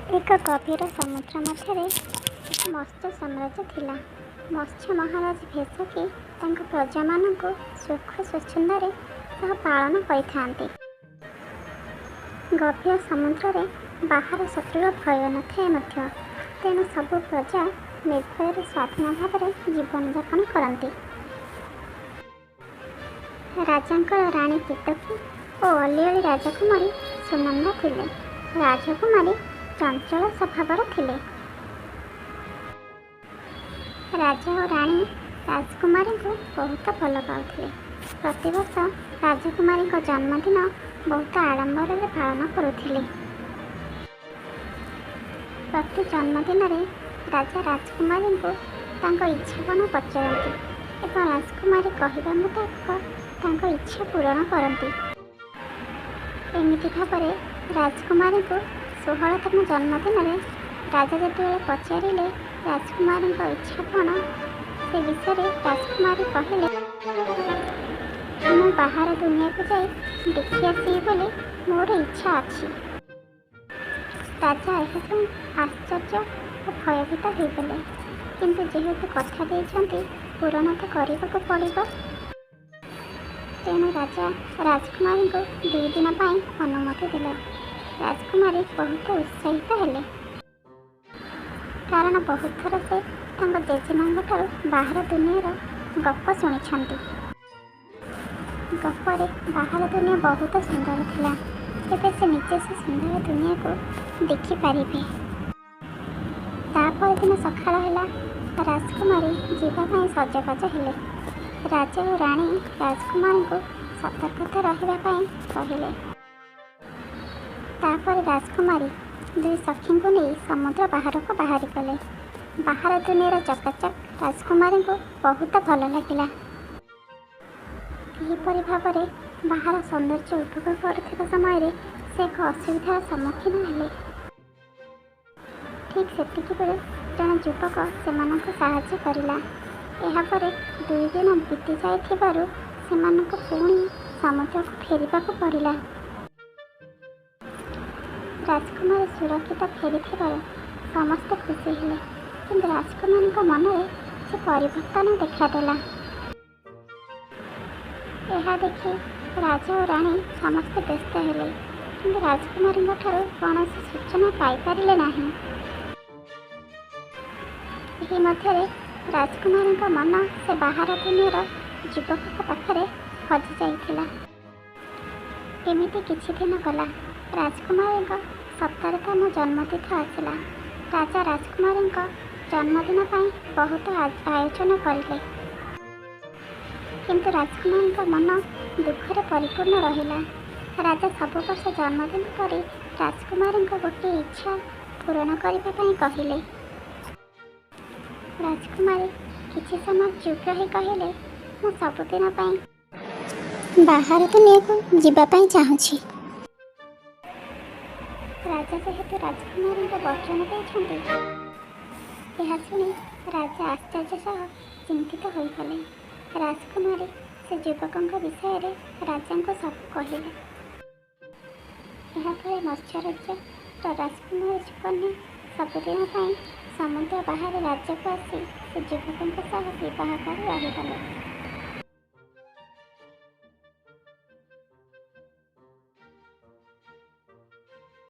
एक गभीर समुद्र मध्य एक मत्स्य साम्राज्य थिला। मत्स्य महाराज भेषकी तांको प्रजा मानक सुख स्वच्छंदे सह पालन करिथांती। गभीर समुद्र रे बाहर शत्रुर भय नथाए मध्य, तेणु सबु प्रजा निर्भय स्वाधीन भाव में जीवन यापन करती। राजांकर राणी केतकी और अलिअली राजकुमारी सुनंदा थिले। राजकुमारी चंचल स्वभावर थिले। राजा और राणी राजकुमारी को बहुत भल पाउथिले। प्रतिवर्ष राजकुमारी को जन्मदिन बहुत आडंबर में पालन करुथिले। प्रति जन्मदिन रे राजा राजकुमारी को तांको इच्छापन पचारती एवं राजकुमारी कहवा मुताबिक तांको इच्छा पूरण करती। एमिति भाବରେ राजकुमारी को 16तम जन्मदिन रे राजा जो पचारे राजकुमारी इच्छा कौन से विषय राजकुमारी कहले, मु बाहर दुनिया को जाई देखी आसि बोले मोर इच्छा अच्छी। राजा यह सुन आश्चर्य और भयभीत होगले, किंतु जेहेतु कथा देइछंती पूरण तो करने को पड़ो। तेणु राजा राजकुमारी को 2 दिन पर अनुमति देले। राजकुमारी बहुत उत्साहित हेले, कारण बहुत थर से जेजेमा बाहर दुनिया गप शुणी। गपरे बाहर दुनिया बहुत सुंदर थिला। एबे से निजे से सुंदर दुनिया को देखिपारे। तापर दिन सकाळ है, राजकुमारी जीवाई सजबाज हेले। राजा और राणी राजकुमारी को सतर्कता रहिबा कहले। तापर राजकुमारी 2 सखी को नहीं समुद्र बाहर को बाहरी गले। बाहर दुनिया चकाचक राजकुमारी को बहुत भल लगिला। यहीपरि भाव में बाहर सौंदर्य उपभोग कर समय से एक असुविधार सम्मुखीन हेले। ठीक सेतिकी बेले जन युवक से साहाय्य करला। यापर 2 दिन बीती जाइथिबारु सेमानंको पुणी समुद्र को फेरिबा को पड़िला। राजकुमारी सुरक्षित फेरी समस्ते खुशी हेले, किंतु राजकुमारी मन में से परिवर्तन देखादेला। यह देखि राजा और राणी समस्ते व्यस्त हेले, किंतु राजकुमारी कौन सूचना पाइपारे नहीं। यही मध्य राजकुमारी मन से बाहर दुनिया युवक पाखरे हजि जाइथिला। एमिति किछि दिन गला। राजकुमारी 17तम जन्मतिथि आसला। राजा राजकुमारी जन्मदिन पर बहुत आयोजन करें, किंतु राजकुमारी मन दुखरे परिपूर्ण रहिला। राजा सब वर्ष जन्मदिन पर राजकुमारी गोटे इच्छा पूरण करने कहले। राजकुमारी किछि समय चुप रही कहले, मु सबुदिन बाहर दुनिया को जीवाई चाहूँगी। राजा जेहेतु राजकुमारी वचन देइछन्ति, यह शुणी राजा आश्चर्य सह चिंतित होइगले। राजकुमारी से युवकों विषय रे राजा को सब कहले। यापर मत्स्यराज्य राजकुमारी सुकन्या सबुदिन समुद्र बाहर राज्य को आसी से युवकों सह विवाह कर रहीगले।